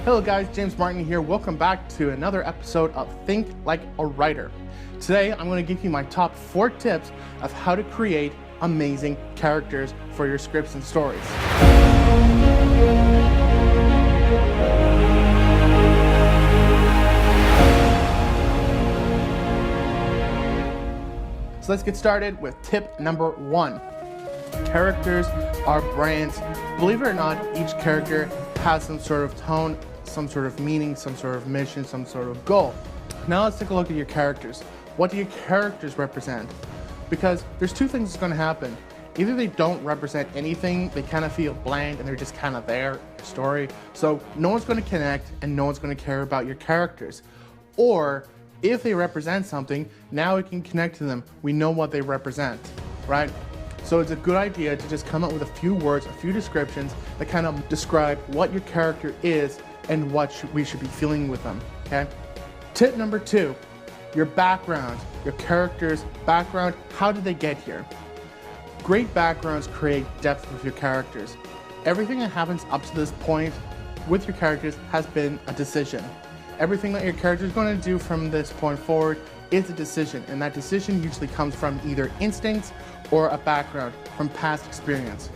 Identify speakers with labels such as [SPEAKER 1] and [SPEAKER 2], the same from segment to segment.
[SPEAKER 1] Hello guys, James Martin here. Welcome back to another episode of Think Like a Writer. Today I'm going to give you my top 4 tips of how to create amazing characters for your scripts and stories. So let's get started with tip number 1. Characters are brands. Believe it or not, each character has some sort of tone, some sort of meaning, some sort of mission, some sort of goal. Now let's take a look at your characters. What do your characters represent? Because there's two things that's going to happen. Either they don't represent anything, they kind of feel bland and they're just kind of there, story. So no one's going to connect and no one's going to care about your characters. Or if they represent something, now we can connect to them. We know what they represent, right? So it's a good idea to just come up with a few words, a few descriptions that kind of describe what your character is and what we should be feeling with them, okay? Tip number 2, your background, your character's background. How did they get here? Great backgrounds create depth with your characters. Everything that happens up to this point with your characters has been a decision. Everything that your character is going to do from this point forward is a decision, and that decision usually comes from either instincts or a background from past experience.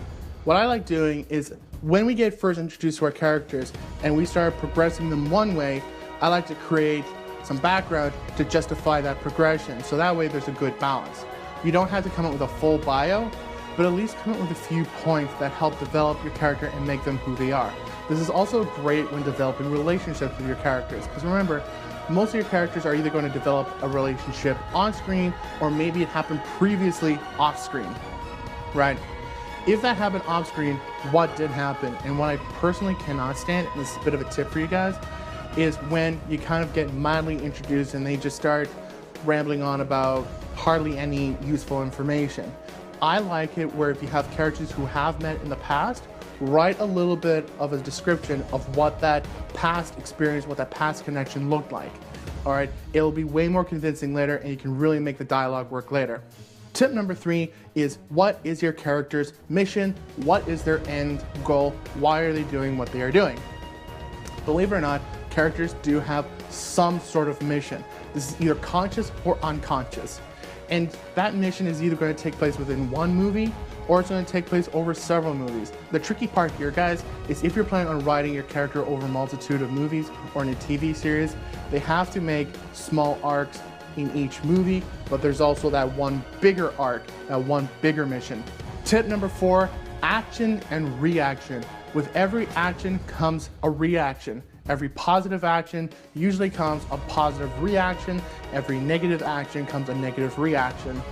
[SPEAKER 1] What I like doing is when we get first introduced to our characters and we start progressing them one way, I like to create some background to justify that progression, so that way there's a good balance. You don't have to come up with a full bio, but at least come up with a few points that help develop your character and make them who they are. This is also great when developing relationships with your characters, because remember, most of your characters are either going to develop a relationship on screen or maybe it happened previously off screen, right? If that happened off screen, what did happen? And what I personally cannot stand, and this is a bit of a tip for you guys, is when you kind of get mildly introduced and they just start rambling on about hardly any useful information. I like it where if you have characters who have met in the past, write a little bit of a description of what that past experience, what that past connection looked like. All right, it'll be way more convincing later and you can really make the dialogue work later. Tip number 3 is, what is your character's mission? What is their end goal? Why are they doing what they are doing? Believe it or not, characters do have some sort of mission. This is either conscious or unconscious. And that mission is either going to take place within one movie or it's going to take place over several movies. The tricky part here, guys, is if you're planning on writing your character over a multitude of movies or in a TV series, they have to make small arcs in each movie, but there's also that one bigger arc, that one bigger mission. Tip number 4, action and reaction. With every action comes a reaction. Every positive action usually comes a positive reaction. Every negative action comes a negative reaction.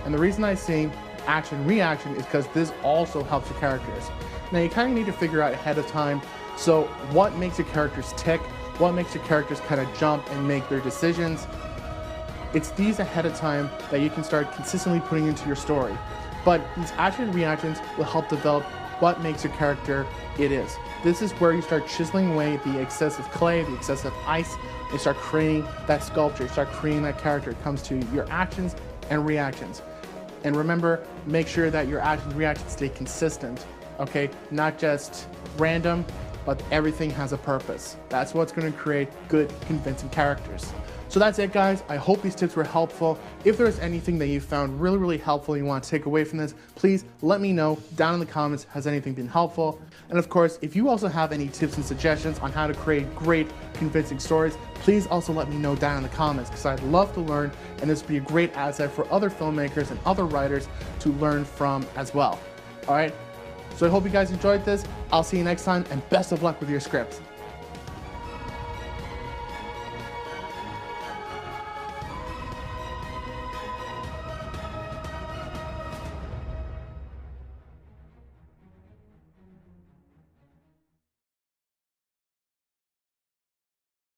[SPEAKER 1] And the reason I say action-reaction is because this also helps your characters. Now you kind of need to figure out ahead of time, so what makes your characters tick, what makes your characters kind of jump and make their decisions. It's these ahead of time that you can start consistently putting into your story. But these action reactions will help develop what makes your character it is. This is where you start chiseling away the excessive clay, the excessive ice, and start creating that sculpture, start creating that character. It comes to your actions and reactions. And remember, make sure that your actions and reactions stay consistent, okay? Not just random, but everything has a purpose. That's what's going to create good, convincing characters. So that's it, guys. I hope these tips were helpful. If there's anything that you found really helpful you want to take away from this, please let me know down in the comments. Has anything been helpful? And of course, if you also have any tips and suggestions on how to create great, convincing stories, please also let me know down in the comments, because I'd love to learn, and this would be a great asset for other filmmakers and other writers to learn from as well. All right, so I hope you guys enjoyed this. I'll see you next time, and best of luck with your scripts.